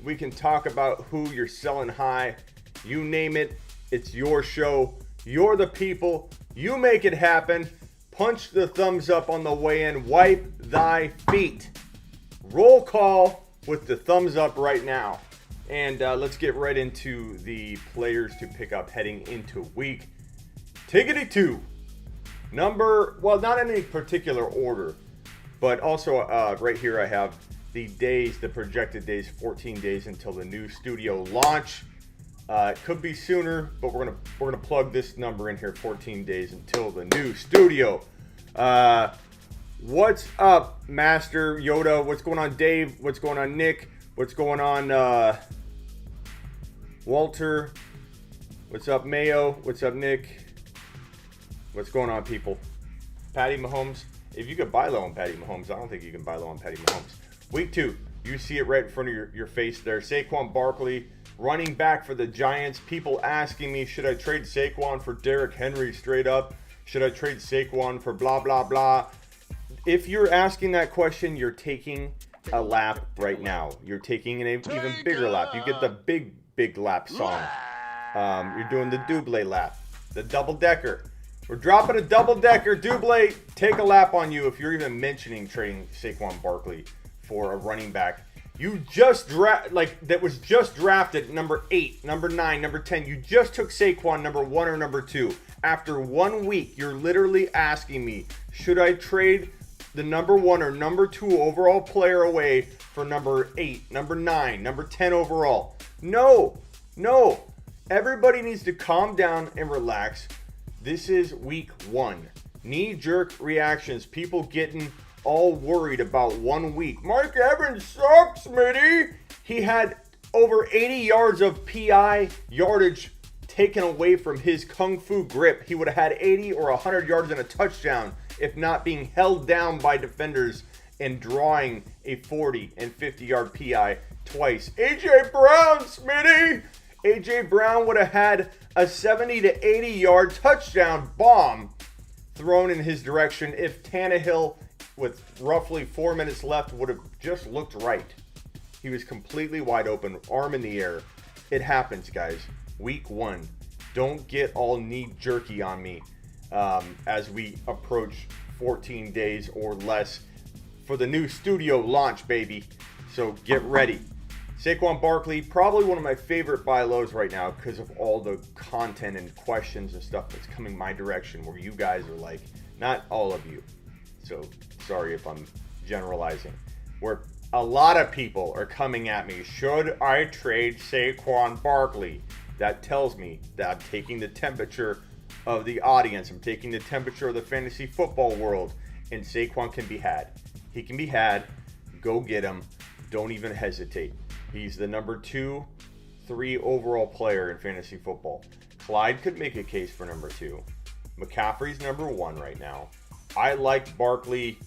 We can talk about who you're selling high. You name it. It's your show. You're the people. You make it happen. Punch the thumbs up on the way in. Wipe thy feet. Roll call with the thumbs up right now. And let's get right into the players to pick up heading into week Tiggity 2. Not in any particular order, but also right here I have the days, the projected days, 14 days until the new studio launch. It could be sooner, but we're gonna plug this number in here, 14 days until the new studio. What's up, Master Yoda? What's going on, Dave? What's going on, Nick? What's going on, Walter? What's up, Mayo? What's up, Nick? What's going on, people? Patty Mahomes. If you could buy low on Patty Mahomes, I don't think you can buy low on Patty Mahomes. Week 2, you see it right in front of your face there. Saquon Barkley, running back for the Giants. People asking me, should I trade Saquon for Derrick Henry straight up? Should I trade Saquon for blah, blah, blah? If you're asking that question, you're taking a lap right now. You're taking an even bigger lap. You get the big lap song. You're doing the double lap, the double-decker. We're dropping a double-decker. Double, take a lap on you if you're even mentioning trading Saquon Barkley for a running back. You just that was just drafted number 8, number 9, number 10. You just took Saquon number 1 or number 2. After 1 week, you're literally asking me, should I trade the number 1 or number 2 overall player away for number 8, number 9, number 10 overall? No. Everybody needs to calm down and relax. This is week 1. Knee-jerk reactions. People getting all worried about 1 week. Mike Evans sucks, Smitty. He had over 80 yards of PI yardage taken away from his kung fu grip. He would have had 80 or 100 yards and a touchdown if not being held down by defenders and drawing a 40 and 50 yard PI twice. A.J. Brown, Smitty. A.J. Brown would have had a 70 to 80 yard touchdown bomb thrown in his direction if Tannehill, with roughly 4 minutes left, would have just looked right. He was completely wide open, arm in the air. It happens, guys. Week 1. Don't get all knee-jerky on me as we approach 14 days or less for the new studio launch, baby. So get ready. Saquon Barkley, probably one of my favorite buy lows right now because of all the content and questions and stuff that's coming my direction where you guys are like, not all of you. So sorry if I'm generalizing. Where a lot of people are coming at me, should I trade Saquon Barkley? That tells me that I'm taking the temperature of the audience. I'm taking the temperature of the fantasy football world. And Saquon can be had. He can be had. Go get him. Don't even hesitate. He's the number 2, 3 overall player in fantasy football. Clyde could make a case for number 2. McCaffrey's number 1 right now. I liked Barkley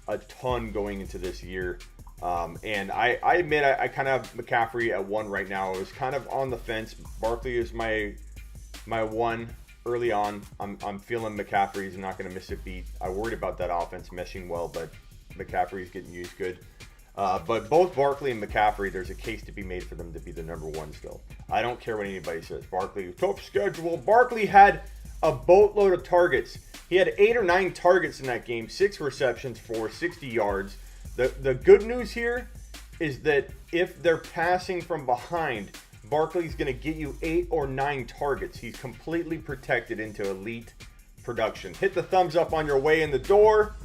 a ton going into this year. And I admit I kind of have McCaffrey at 1 right now. I was kind of on the fence. Barkley is my 1 early on. I'm feeling McCaffrey's not going to miss a beat. I worried about that offense meshing well, but McCaffrey's getting used good. But both Barkley and McCaffrey, there's a case to be made for them to be the number 1 still. I don't care what anybody says. Barkley, tough schedule. Barkley had a boatload of targets. He had 8 or 9 targets in that game, 6 receptions for 60 yards. The good news here is that if they're passing from behind, Barkley's going to get you 8 or 9 targets. He's completely protected into elite production. Hit the thumbs up on your way in the door.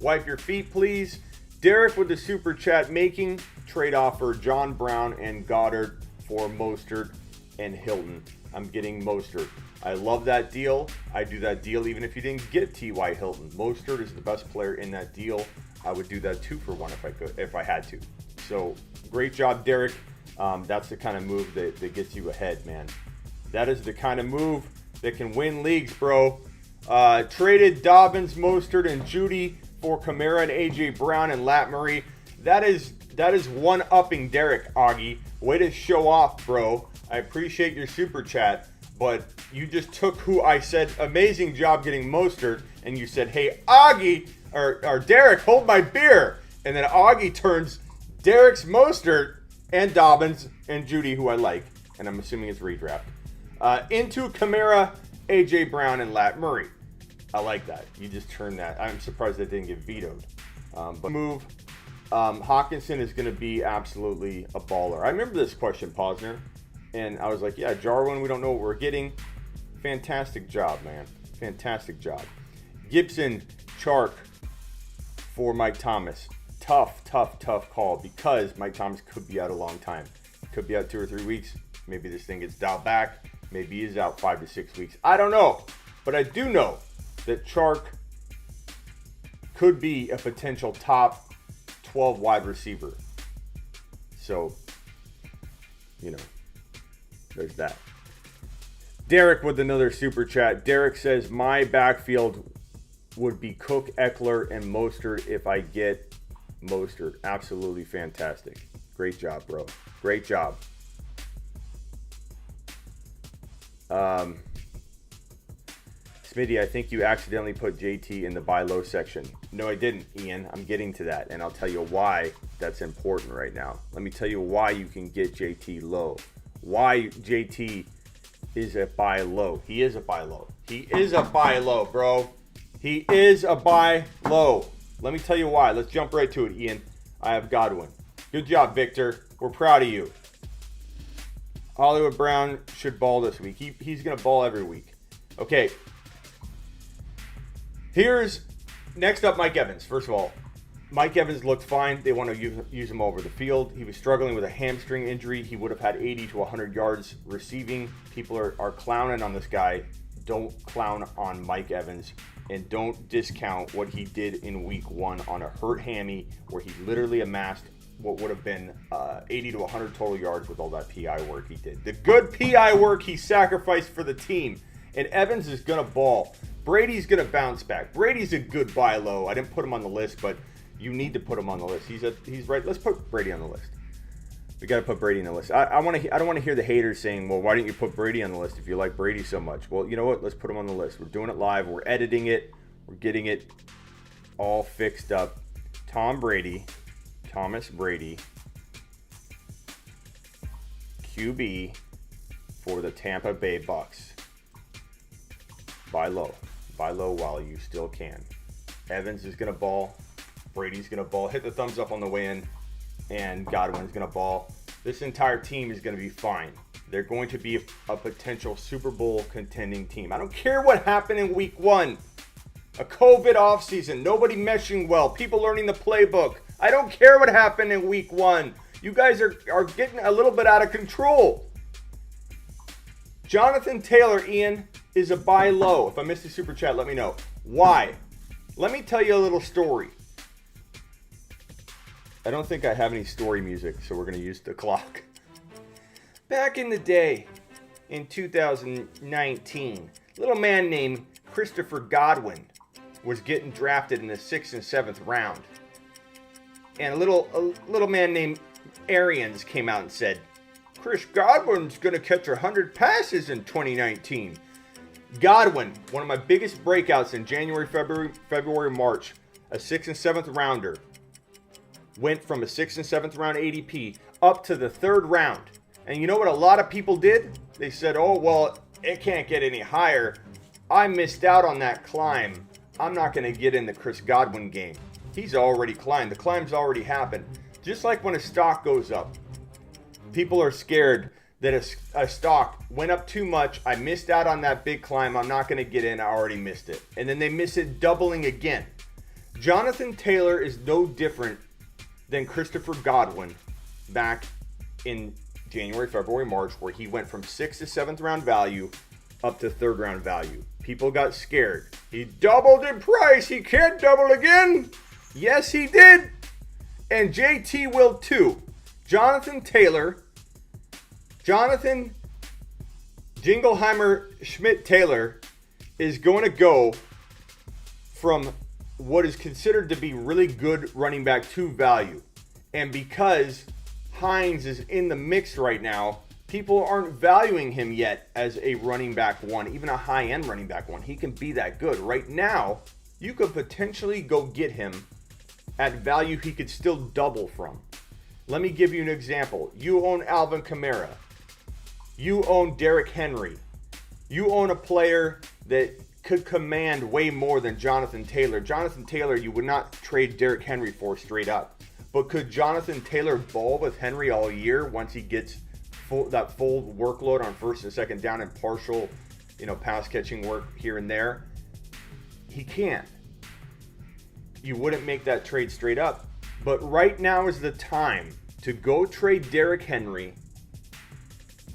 Wipe your feet, please. Derek with the super chat, making trade offer John Brown and Goddard for Mostert and Hilton. I'm getting Mostert. I love that deal. I do that deal even if you didn't get T.Y. Hilton. Mostert is the best player in that deal. I would do that 2 for 1 if I could, if I had to. So great job, Derek. That's the kind of move that gets you ahead, man. That is the kind of move that can win leagues, bro. Traded Dobbins, Mostert, and Judy for Kamara and A.J. Brown and Lat Murray. That is one-upping Derek, Augie. Way to show off, bro. I appreciate your super chat, but you just took who I said, amazing job getting Mostert, and you said, hey, Augie, or Derek, hold my beer. And then Augie turns Derek's Mostert and Dobbins and Judy, who I like, and I'm assuming it's redraft. Into Kamara, A.J. Brown, and Lat Murray. I like that. You just turned that. I'm surprised that didn't get vetoed. But move. Hawkinson is going to be absolutely a baller. I remember this question, Posner, and I was like, yeah, Jarwin, we don't know what we're getting. Fantastic job, man. Fantastic job. Gibson, Chark for Mike Thomas. Tough call because Mike Thomas could be out a long time. Could be out 2 or 3 weeks. Maybe this thing gets dialed back. Maybe he's out 5 to 6 weeks. I don't know. But I do know that Chark could be a potential top 12 wide receiver. So, there's that. Derek with another super chat. Derek says, my backfield would be Cook, Eckler, and Mostert if I get Mostert. Absolutely fantastic. Great job, bro. Great job. Smitty, I think you accidentally put JT in the buy low section. No, I didn't, Ian. I'm getting to that, and I'll tell you why that's important right now. Let me tell you why you can get JT low. Why JT is a buy low. He is a buy low. He is a buy low, bro. He is a buy low. Let me tell you why. Let's jump right to it, Ian. I have Godwin. Good job, Victor. We're proud of you. Hollywood Brown should ball this week. He's going to ball every week. Okay. Here's next up Mike Evans. First of all, Mike Evans looked fine. They want to use him over the field. He was struggling with a hamstring injury. He would have had 80 to 100 yards receiving. People are clowning on this guy. Don't clown on Mike Evans. And don't discount what he did in week 1 on a hurt hammy where he literally amassed what would have been 80 to 100 total yards with all that PI work he did. The good PI work he sacrificed for the team. And Evans is going to ball. Brady's going to bounce back. Brady's a good buy low. I didn't put him on the list, but you need to put him on the list. He's right. Let's put Brady on the list. We got to put Brady on the list. I don't want to hear the haters saying, well, why didn't you put Brady on the list if you like Brady so much? Well, you know what? Let's put him on the list. We're doing it live. We're editing it. We're getting it all fixed up. Thomas Brady, QB for the Tampa Bay Bucks. Buy low. Buy low while you still can. Evans is going to ball. Brady's going to ball. Hit the thumbs up on the way in. And Godwin's going to ball. This entire team is going to be fine. They're going to be a potential Super Bowl contending team. I don't care what happened in week 1. A COVID offseason. Nobody meshing well. People learning the playbook. I don't care what happened in week 1. You guys are getting a little bit out of control. Jonathan Taylor, Ian, is a buy low. If I missed a super chat, let me know. Why? Let me tell you a little story. I don't think I have any story music, so we're going to use the clock. Back in the day, in 2019, a little man named Christopher Godwin was getting drafted in the 6th and 7th round. And a little man named Arians came out and said, Chris Godwin's going to catch 100 passes in 2019. Godwin, one of my biggest breakouts in January, February, March, a 6th and 7th rounder, went from a 6th and 7th round ADP up to the 3rd round. And you know what a lot of people did? They said, oh, well, it can't get any higher. I missed out on that climb. I'm not going to get in the Chris Godwin game. He's already climbed. The climb's already happened. Just like when a stock goes up, people are scared that a stock went up too much. I missed out on that big climb. I'm not going to get in. I already missed it. And then they miss it doubling again. Jonathan Taylor is no different than Christopher Godwin back in January, February, March, where he went from 6th to 7th round value up to 3rd round value. People got scared. He doubled in price. He can't double again. Yes, he did. And JT will too. Jonathan Jingleheimer Schmidt Taylor is going to go from what is considered to be really good running back 2 value. And because Hines is in the mix right now, people aren't valuing him yet as a running back 1, even a high-end running back 1. He can be that good. Right now, you could potentially go get him at value he could still double from. Let me give you an example. You own Alvin Kamara. You own Derrick Henry. You own a player that could command way more than Jonathan Taylor. Jonathan Taylor, you would not trade Derrick Henry for straight up. But could Jonathan Taylor ball with Henry all year once he gets that full workload on first and second down and partial, pass catching work here and there? He can't. You wouldn't make that trade straight up. But right now is the time to go trade Derrick Henry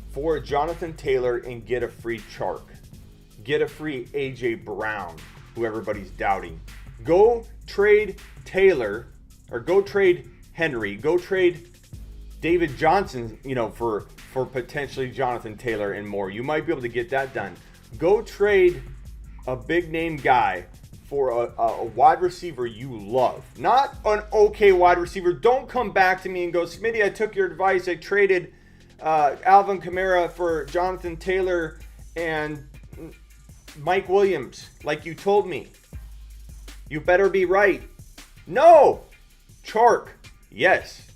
for Jonathan Taylor and get a free Chark. Get a free A.J. Brown, who everybody's doubting. Go trade Taylor, or go trade Henry. Go trade David Johnson, for potentially Jonathan Taylor and more. You might be able to get that done. Go trade a big name guy for a wide receiver you love. Not an okay wide receiver. Don't come back to me and go, Smitty, I took your advice. I traded Alvin Kamara for Jonathan Taylor and Mike Williams, like you told me. You better be right. No! Chark, yes.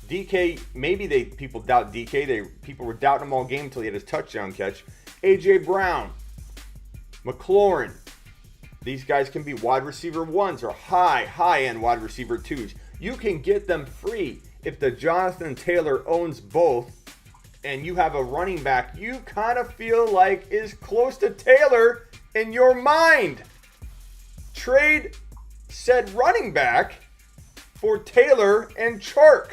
DK, maybe people doubt DK. People were doubting him all game until he had his touchdown catch. A.J. Brown, McLaurin. These guys can be wide receiver ones or high-end wide receiver twos. You can get them free if the Jonathan Taylor owns both and you have a running back you kind of feel like is close to Taylor in your mind. Trade said running back for Taylor and Chark.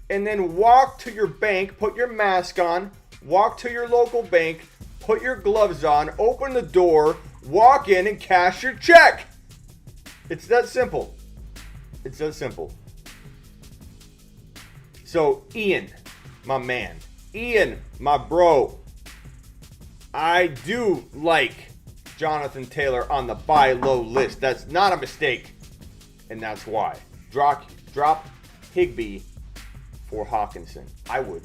And then walk to your bank, put your mask on, walk to your local bank, put your gloves on, open the door, walk in and cash your check. It's that simple. It's that simple. So, Ian, my man. Ian, my bro. I do like Jonathan Taylor on the buy low list. That's not a mistake. And that's why. Drop Higbee for Hawkinson. I would.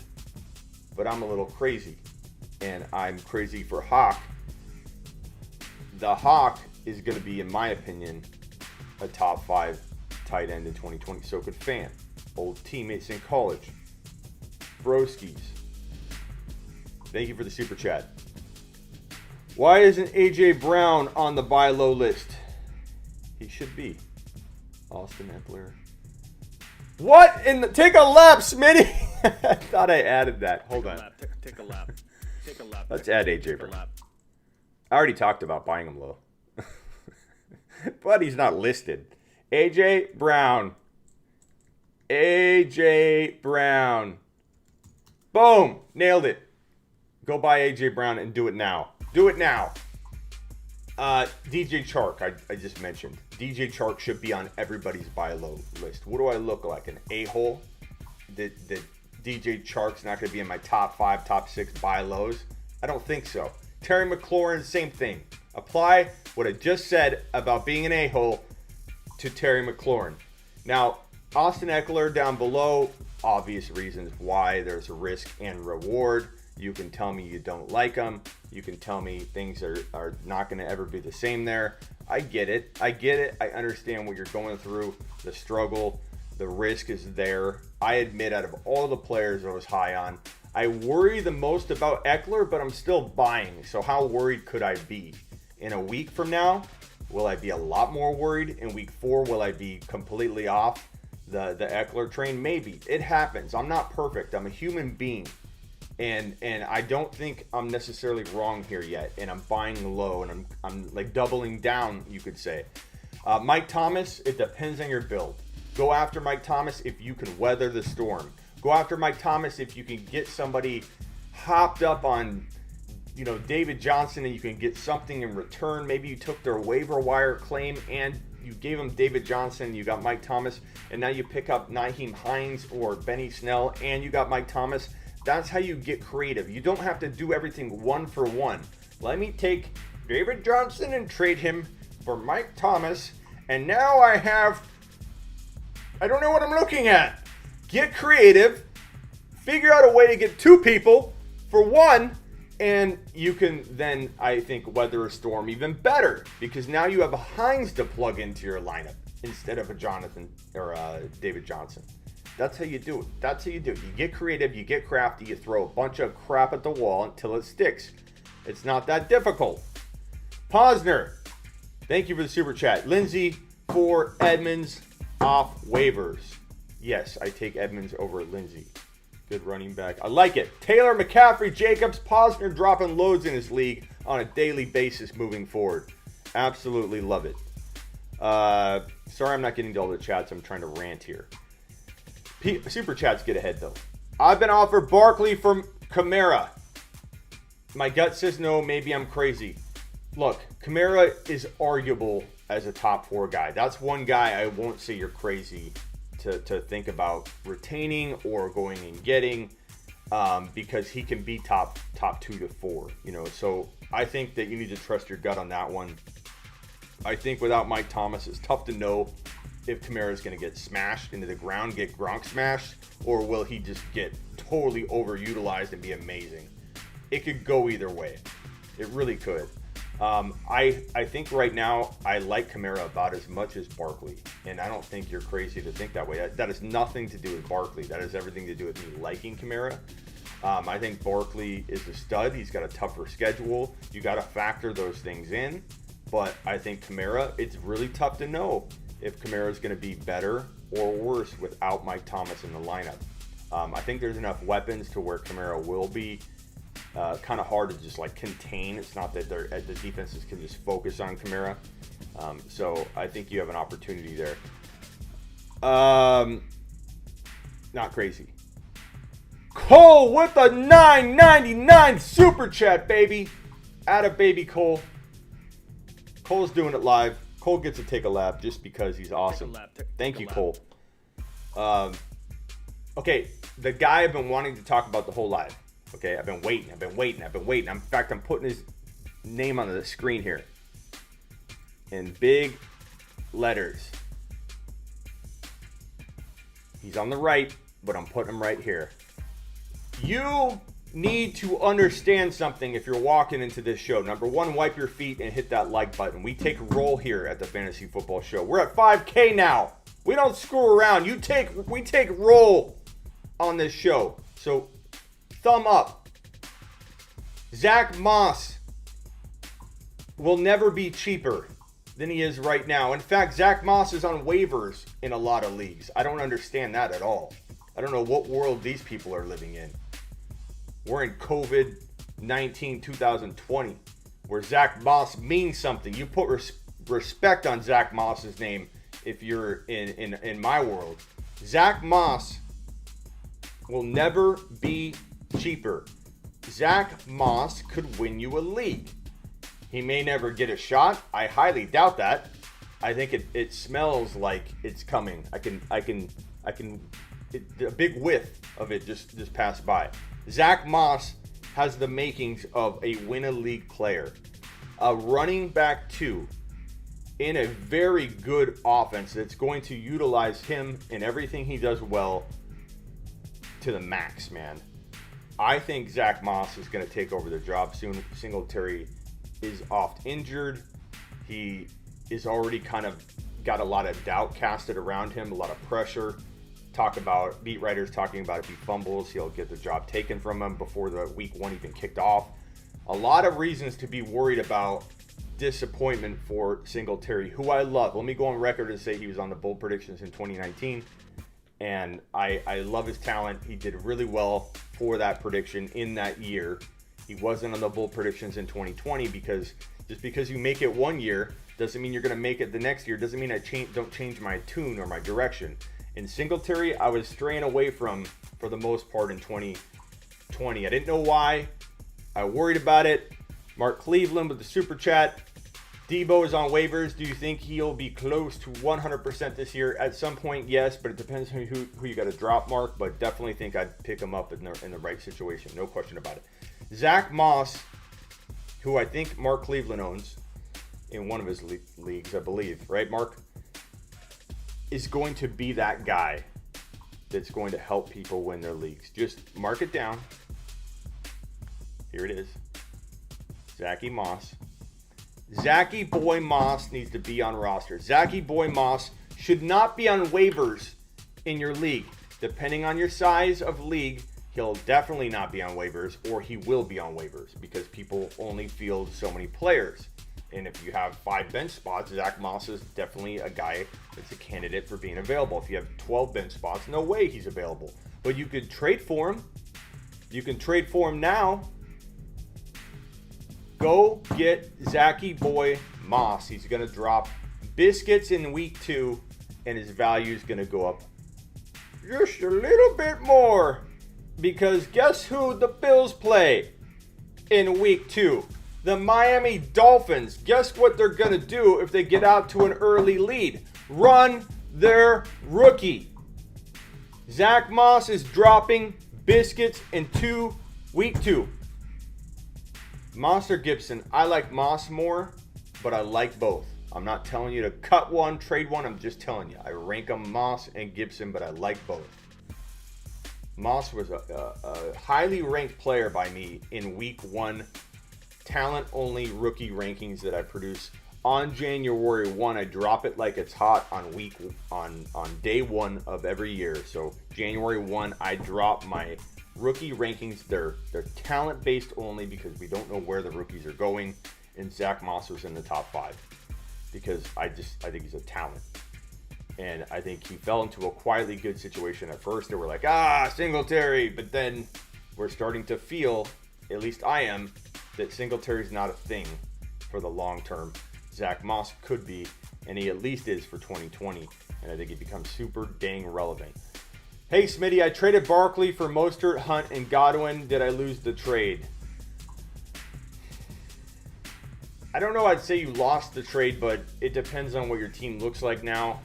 But I'm a little crazy. And I'm crazy for Hawk. The Hawk is going to be, in my opinion, a top 5 tight end in 2020. So could Fan. Old teammates in college. Broskies. Thank you for the super chat. Why isn't A.J. Brown on the buy low list? He should be. Austin Eckler. What in the... Take a lap, Smitty! I thought I added that. Hold on. Take a lap. Take a lap. Let's add A.J. Brown. I already talked about buying him low. But he's not listed. A.J. Brown. A.J. Brown. Boom. Nailed it. Go buy A.J. Brown and do it now. Do it now. DJ Chark, I just mentioned. DJ Chark should be on everybody's buy low list. What do I look like? An a-hole? That DJ Chark's not going to be in my top 5, top 6 buy lows? I don't think so. Terry McLaurin, same thing. Apply what I just said about being an a-hole to Terry McLaurin. Now, Austin Eckler down below, obvious reasons why. There's a risk and reward. You can tell me you don't like him. You can tell me things are not going to ever be the same there. I get it. I understand what you're going through. The struggle, the risk is there. I admit out of all the players I was high on, I worry the most about Eckler, but I'm still buying. So how worried could I be? In a week from now, will I be a lot more worried? In week 4, will I be completely off the Eckler train? Maybe. It happens. I'm not perfect. I'm a human being. And I don't think I'm necessarily wrong here yet. And I'm buying low and I'm like doubling down, you could say. Mike Thomas, it depends on your build. Go after Mike Thomas if you can weather the storm. Go after Mike Thomas if you can get somebody hopped up on, David Johnson and you can get something in return. Maybe you took their waiver wire claim and you gave them David Johnson, you got Mike Thomas, and now you pick up Nyheim Hines or Benny Snell and you got Mike Thomas. That's how you get creative. You don't have to do everything one for one. Let me take David Johnson and trade him for Mike Thomas, and now I don't know what I'm looking at. Get creative. Figure out a way to get 2 people for 1, and you can then, I think, weather a storm even better because now you have a Hines to plug into your lineup instead of a Jonathan or a David Johnson. That's how you do it. That's how you do it. You get creative, you get crafty, you throw a bunch of crap at the wall until it sticks. It's not that difficult. Posner, thank you for the super chat. Lindsay for Edmonds off waivers. Yes, I take Edmonds over Lindsay. Good running back. I like it. Taylor, McCaffrey, Jacobs, Posner dropping loads in his league on a daily basis moving forward. Absolutely love it. Sorry I'm not getting to all the chats. I'm trying to rant here. Super chats get ahead, though. I've been offered Barkley from Kamara. My gut says no. Maybe I'm crazy. Look, Kamara is arguable as a top 4 guy. That's one guy I won't say you're crazy to think about retaining or going and getting, because he can be top 2 to 4. So I think that you need to trust your gut on that one. I think without Mike Thomas, it's tough to know if Kamara is going to get smashed into the ground, get Gronk smashed, or will he just get totally overutilized and be amazing. It could go either way. It really could. I think right now I like Kamara about as much as Barkley, and I don't think you're crazy to think that way. That has nothing to do with Barkley. That has everything to do with me liking Kamara. I think Barkley is a stud. He's got a tougher schedule. You got to factor those things in, but I think Kamara, it's really tough to know if Kamara is going to be better or worse without Mike Thomas in the lineup. I think there's enough weapons to where Kamara will be kind of hard to just like contain. It's not that the defenses can just focus on Kamara. So I think you have an opportunity there. Not crazy. Cole with a $9.99 super chat, baby. Atta baby Cole. Cole's doing it live. Cole gets to take a lap just because he's awesome. Thank you, Cole. Okay, the guy I've been wanting to talk about the whole live. Okay, I've been waiting. In fact, I'm putting his name on the screen here in big letters. He's on the right, but I'm putting him right here. You need to understand something if you're walking into this show. Number one, wipe your feet and hit that like button. We take roll here at the Fantasy Football Show. We're at 5K now. We don't screw around. We take roll on this show. So thumb up. Zack Moss will never be cheaper than he is right now. In fact, Zack Moss is on waivers in a lot of leagues. I don't understand that at all. I don't know what world these people are living in. We're in COVID-19 2020, where Zack Moss means something. You put respect on Zack Moss's name if you're in my world. Zack Moss will never be cheaper. Zack Moss could win you a league. He may never get a shot. I highly doubt that. I think it smells like it's coming. I can a big whiff of it just passed by. Zack Moss has the makings of a win-a-league player. A running back 2 in a very good offense that's going to utilize him and everything he does well to the max, man. I think Zack Moss is going to take over the job soon. Singletary is oft injured. He is already kind of got a lot of doubt casted around him, a lot of pressure. Beat writers talking about if he fumbles, he'll get the job taken from him before the week 1 even kicked off. A lot of reasons to be worried about disappointment for Singletary, who I love. Let me go on record and say he was on the bold predictions in 2019, and I love his talent. He did really well for that prediction in that year. He wasn't on the bold predictions in 2020 because just because you make it one year doesn't mean you're going to make it the next year. Doesn't mean I don't change my tune or my direction. In Singletary, I was straying away from for the most part in 2020. I didn't know why. I worried about it. Mark Cleveland with the super chat. Debo is on waivers. Do you think he'll be close to 100% this year? At some point, yes, but it depends on who you got to drop, Mark. But definitely think I'd pick him up in the right situation. No question about it. Zack Moss, who I think Mark Cleveland owns in one of his leagues, I believe. Right, Mark? Is going to be that guy that's going to help people win their leagues. Just mark it down. Here it is. Zachy Moss. Zachy Boy Moss needs to be on roster. Zachy Boy Moss should not be on waivers in your league. depending on your size of league, he'll definitely not be on waivers, or he will be on waivers because people only field so many players. And if you have 5 bench spots, Zack Moss is definitely a guy that's a candidate for being available. If you have 12 bench spots, no way he's available. But you could trade for him. You can trade for him now. Go get Zachy boy Moss. He's going to drop biscuits in week 2, and his value is going to go up just a little bit more. Because guess who the Bills play in week 2? The Miami Dolphins. Guess what they're going to do if they get out to an early lead? Run their rookie. Zack Moss is dropping biscuits in week 2. Moss or Gibson? I like Moss more, but I like both. I'm not telling you to cut one, trade one. I'm just telling you. I rank them Moss and Gibson, but I like both. Moss was a highly ranked player by me in week 1. Talent only rookie rankings that I produce on January 1. I drop it like it's hot on day 1 of every year. So January 1, I drop my rookie rankings. They're talent based only because we don't know where the rookies are going. And Zack Moss was in the top 5 because I think he's a talent. And I think he fell into a quietly good situation. At first they were like, Singletary, but then we're starting to feel, at least I am, that Singletary's not a thing for the long term. Zack Moss could be, and he at least is for 2020, and I think he becomes super dang relevant. Hey Smitty, I traded Barkley for Mostert, Hunt, and Godwin. Did I lose the trade? I don't know, I'd say you lost the trade, but it depends on what your team looks like now.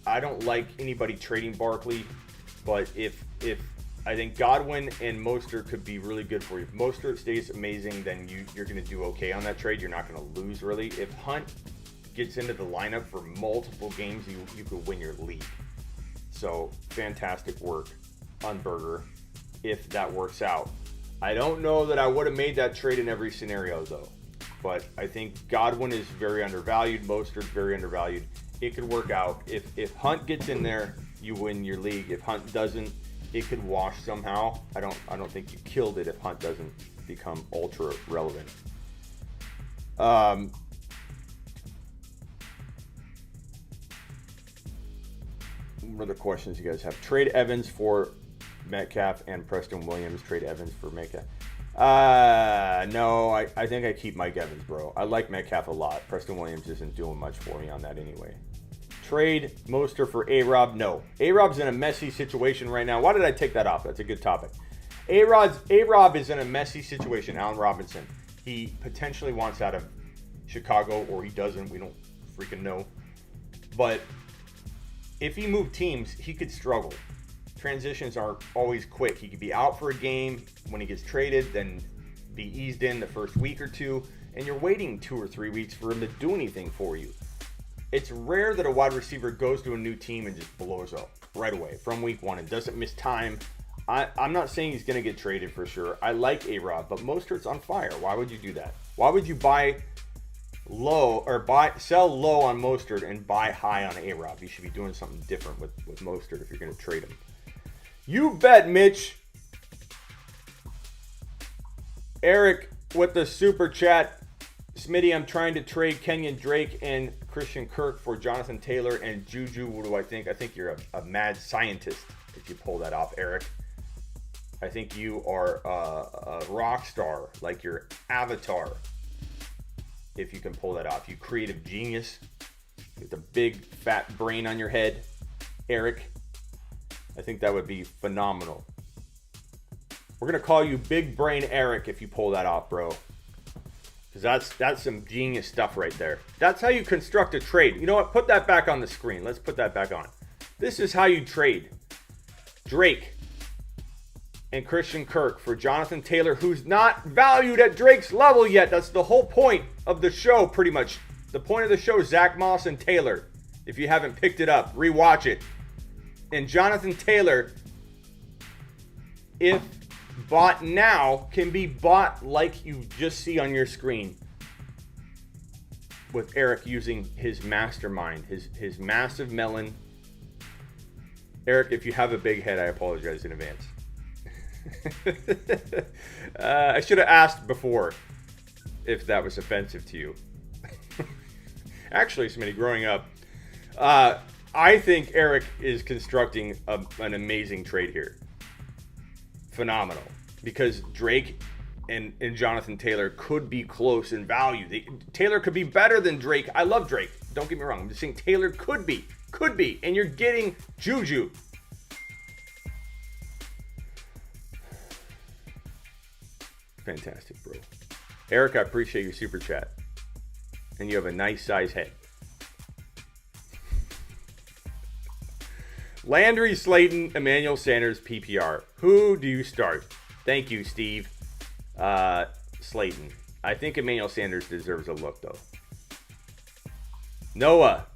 I don't like anybody trading Barkley, but if I think Godwin and Mostert could be really good for you. If Mostert stays amazing, then you're going to do okay on that trade. You're not going to lose, really. If Hunt gets into the lineup for multiple games, you could win your league. So, fantastic work on Burger if that works out. I don't know that I would have made that trade in every scenario, though. But I think Godwin is very undervalued. Mostert's very undervalued. It could work out. If Hunt gets in there, you win your league. If Hunt doesn't, it could wash somehow. I don't think you killed it if Hunt doesn't become ultra relevant. What other questions you guys have? Trade Evans for Metcalf and Preston Williams. Trade Evans for Metcalf. No, I think I keep Mike Evans, bro. I like Metcalf a lot. Preston Williams isn't doing much for me on that anyway. Trade Mostert for A-Rob? No. A-Rob's in a messy situation right now. Why did I take that off? That's a good topic. A-Rob is in a messy situation. Allen Robinson. He potentially wants out of Chicago, or he doesn't. We don't freaking know. But if he moved teams, he could struggle. Transitions aren't always quick. He could be out for a game when he gets traded, then be eased in the first week or two, and you're waiting 2 or 3 weeks for him to do anything for you. It's rare that a wide receiver goes to a new team and just blows up right away from week 1 and doesn't miss time. I'm not saying he's going to get traded for sure. I like A-Rob, but Mostert's on fire. Why would you do that? Why would you buy low or sell low on Mostert and buy high on A-Rob? You should be doing something different with Mostert if you're going to trade him. You bet, Mitch. Eric with the super chat. Smitty, I'm trying to trade Kenyon Drake and Christian Kirk for Jonathan Taylor and Juju. What do I think? I think you're a mad scientist if you pull that off, Eric. I think you are a rock star, like your avatar, if you can pull that off. You creative genius with a big fat brain on your head, Eric. I think that would be phenomenal. We're going to call you Big Brain Eric if you pull that off, bro. Because that's some genius stuff right there. That's how you construct a trade. You know what? Put that back on the screen. Let's put that back on. This is how you trade Drake and Christian Kirk for Jonathan Taylor, who's not valued at Drake's level yet. That's the whole point of the show, pretty much. The point of the show is Zack Moss and Taylor. If you haven't picked it up, rewatch it. And Jonathan Taylor, if bought now, can be bought like you just see on your screen, with Eric using his mastermind, his massive melon, Eric, if you have a big head, I apologize in advance. I should have asked before if that was offensive to you. Actually, Smitty, growing up, I think Eric is constructing an amazing trade here. Phenomenal. Because Drake and Jonathan Taylor could be close in value. Taylor could be better than Drake. I love Drake. Don't get me wrong. I'm just saying Taylor could be. Could be. And you're getting Juju. Fantastic, bro. Eric, I appreciate your super chat. And you have a nice size head. Landry, Slayton, Emmanuel Sanders, PPR. Who do you start? Thank you, Steve. Slayton. I think Emmanuel Sanders deserves a look, though. Noah.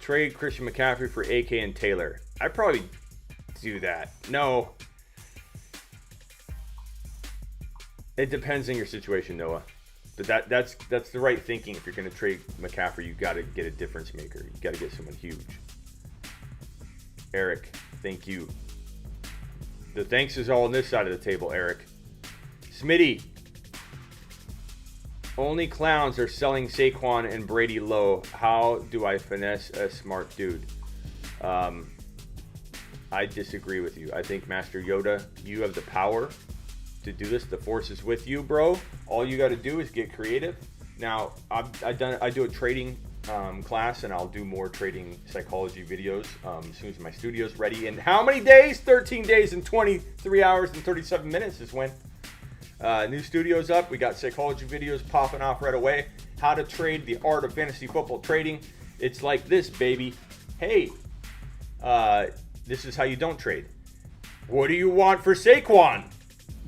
Trade Christian McCaffrey for AK and Taylor. I'd probably do that. No. It depends on your situation, Noah. But that's the right thinking. If you're going to trade McCaffrey, you got to get a difference maker. You got to get someone huge. Eric, thank you. The thanks is all on this side of the table, Eric. Smitty. Only clowns are selling Saquon and Brady low. How do I finesse a smart dude? I disagree with you. I think Master Yoda, you have the power to do this. The force is with you, bro. All you got to do is get creative. Now, I do a trading class, and I'll do more trading psychology videos as soon as my studio's ready. And how many days? 13 days and 23 hours and 37 minutes is when. New studio's up. We got psychology videos popping off right away. How to trade, the art of fantasy football trading. It's like this, baby. Hey, this is how you don't trade. What do you want for Saquon?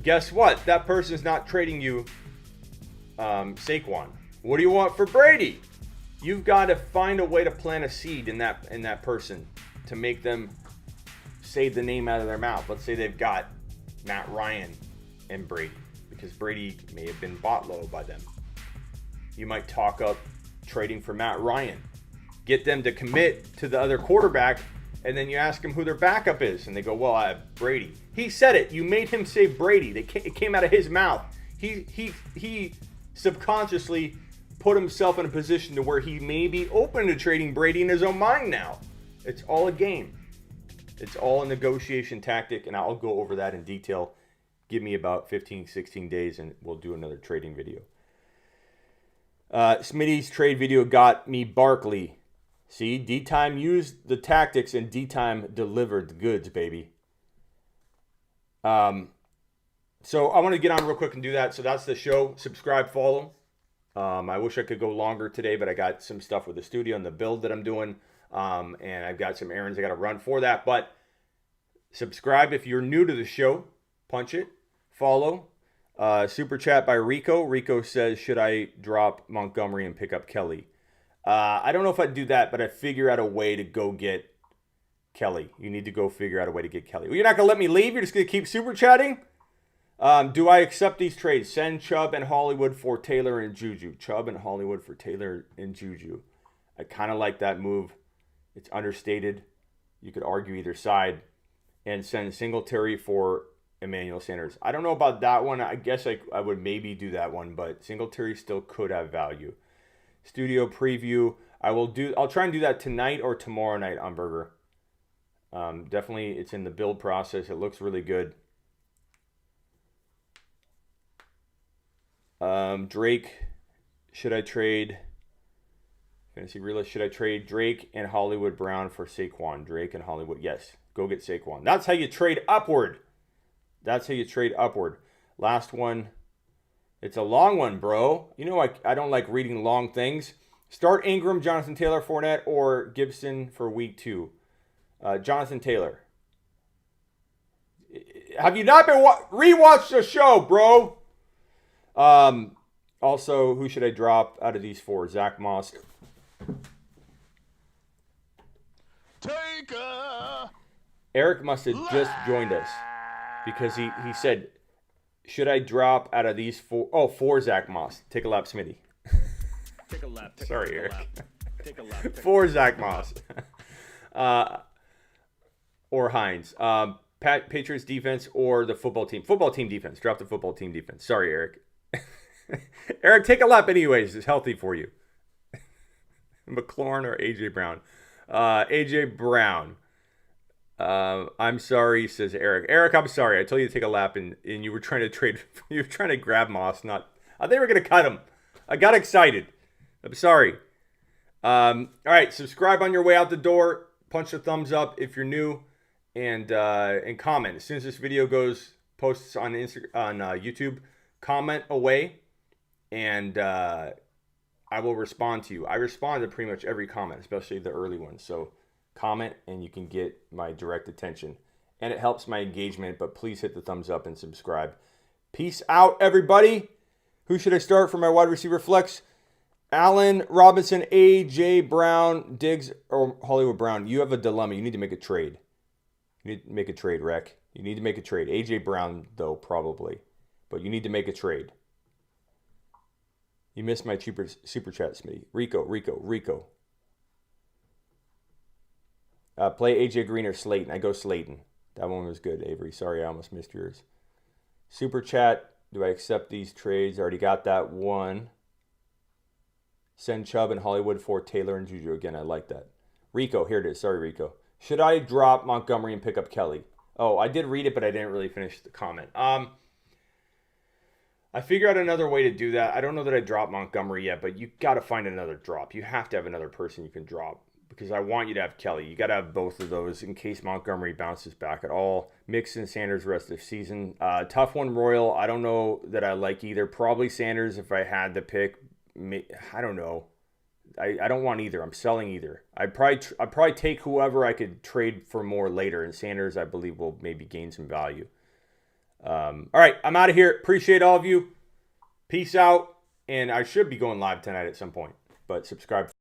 Guess what? That person's not trading you Saquon. What do you want for Brady? You've got to find a way to plant a seed in that person to make them say the name out of their mouth. Let's say they've got Matt Ryan and Brady, because Brady may have been bought low by them. You might talk up trading for Matt Ryan. Get them to commit to the other quarterback, and then you ask them who their backup is, and they go, well, I have Brady. He said it. You made him say Brady. It came out of his mouth. He subconsciously put himself in a position to where he may be open to trading Brady in his own mind now. It's all a game. It's all a negotiation tactic, and I'll go over that in detail. Give me about 15, 16 days, and we'll do another trading video. Smitty's trade video got me Barkley. See, D-Time used the tactics, and D-Time delivered the goods, baby. So I want to get on real quick and do that. So that's the show. Subscribe, follow. I wish I could go longer today, but I got some stuff with the studio and the build that I'm doing. And I've got some errands I got to run for that. But subscribe if you're new to the show. Punch it. Follow. Super chat by Rico. Rico says, should I drop Montgomery and pick up Kelly? I don't know if I'd do that, but I'd figure out a way to go get Kelly. You need to go figure out a way to get Kelly. Well, you're not going to let me leave? You're just going to keep super chatting? Do I accept these trades? Send Chubb and Hollywood for Taylor and Juju. Chubb and Hollywood for Taylor and Juju. I kind of like that move. It's understated. You could argue either side. And send Singletary for Emmanuel Sanders. I don't know about that one. I guess I would maybe do that one, but Singletary still could have value. Studio preview. I'll try and do that tonight or tomorrow night on Burger. Definitely, it's in the build process. It looks really good. Drake, should I trade? Fantasy Realist, should I trade Drake and Hollywood Brown for Saquon? Drake and Hollywood, yes. Go get Saquon. That's how you trade upward. That's how you trade upward. Last one. It's a long one, bro. You know I don't like reading long things. Start Ingram, Jonathan Taylor, Fournette, or Gibson for week 2. Jonathan Taylor. Have you not been rewatched the show, bro? Also, who should I drop out of these 4? Zack Moss. Eric must have just joined us because he said, should I drop out of these 4? Oh, 4 Zack Moss. Take a lap, Smitty. Take a lap. Sorry, Eric. Take a left. For Zack Moss. Or Hines. Patriots defense or the football team. Football team defense. Drop the football team defense. Sorry, Eric. Eric, take a lap anyways. It's healthy for you. McLaurin or A.J. Brown? A.J. Brown. I'm sorry, says Eric. Eric, I'm sorry. I told you to take a lap, and you were trying to trade. You were trying to grab Moss. I think we were going to cut him. I got excited. I'm sorry. All right, subscribe on your way out the door. Punch the thumbs up if you're new, and comment as soon as this video posts on YouTube. Comment away, and I will respond to you. I respond to pretty much every comment, especially the early ones. So comment, and you can get my direct attention, and it helps my engagement. But please hit the thumbs up and subscribe. Peace out, everybody. Who should I start for my wide receiver flex? Allen Robinson, A.J. Brown, Diggs, or Hollywood Brown. You have a dilemma. You need to make a trade. You need to make a trade, Rec. You need to make a trade. A.J. Brown, though, probably. But you need to make a trade. You missed my super chat, Smitty. Rico. Play A.J. Green or Slayton. I go Slayton. That one was good, Avery. Sorry, I almost missed yours. Super chat. Do I accept these trades? I already got that one. Send Chubb and Hollywood for Taylor and Juju. Again, I like that. Rico, here it is. Sorry, Rico. Should I drop Montgomery and pick up Kelly? Oh, I did read it, but I didn't really finish the comment. I figured out another way to do that. I don't know that I dropped Montgomery yet, but you got to find another drop. You have to have another person you can drop because I want you to have Kelly. You got to have both of those in case Montgomery bounces back at all. Mixon, Sanders, rest of the season. Tough one, Royal. I don't know that I like either. Probably Sanders if I had to pick. I don't know. I don't want either. I'm selling either. I'd probably take whoever I could trade for more later. And Sanders, I believe, will maybe gain some value. All right, I'm out of here. Appreciate all of you. Peace out. And I should be going live tonight at some point. But subscribe.